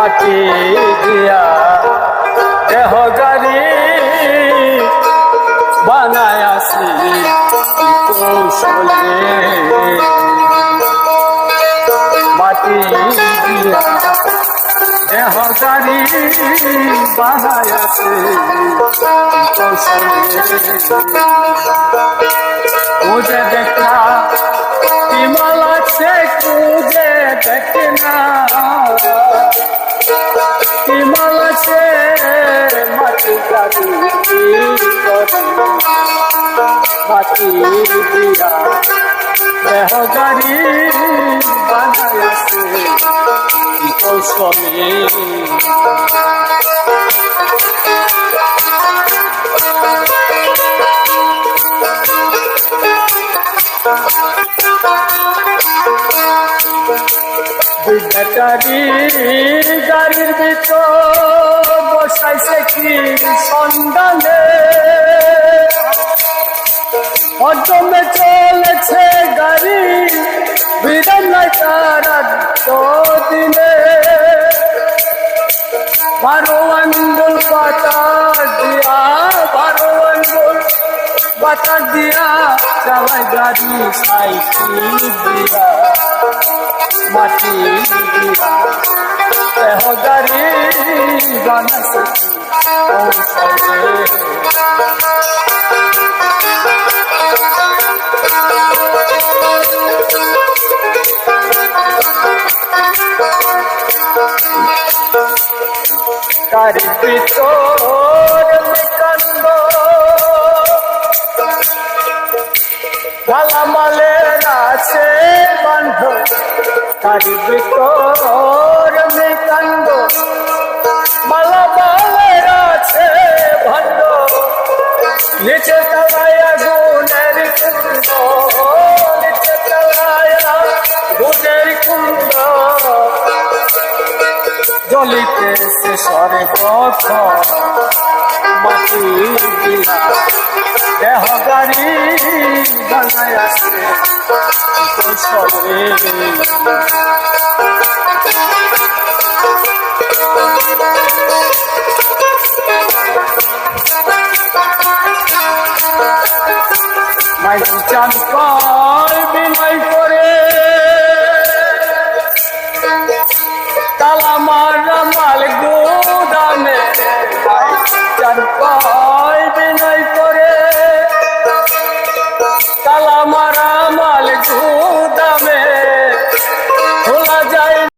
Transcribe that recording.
মাটি দিয়া দেহ গাড়ি বানায় আসি কৌশলে মাটি দিয়া দেহ গাড়ি বানায় আসি কৌশলে মুঝে দেখা বিমল আছে তুঝে দেখে না বিমল আছে মাটি গাড়ি মাটি দিয়া দেহ গাড়ি বানায় আছে কৌশলে ব্যাটারি গাড়ির ভিতর বসাইছে কি সন্ধানে অজমে চলেছে গাড়ি বিরাম নাই তারা দিনে 12 আঙ্গুল পাতা দিয়া 12 আঙ্গুল পাতা দিয়া চালাই গাড়ি সাইকেল দিয়া মাটি দিয়া দেহ গাড়ি বানাইছে কৌশলে গাড়ির ভিতর কান্দ মালামালের আছে বান্ধ গাড়ির ভিতর কান্দ মালামালের আছে ভান্ড নিচে তলায় আগুনের কুণ্ড নিচে তলায় আগুনের কুণ্ড জ্বলিতেছে সর্বক্ষণ মাটি দিয়া দেহ গাড়ি বানায় আসে কৌশলে মাইল চান কয় বিনয় করে তালা মারা মাল গুদামে চান কয়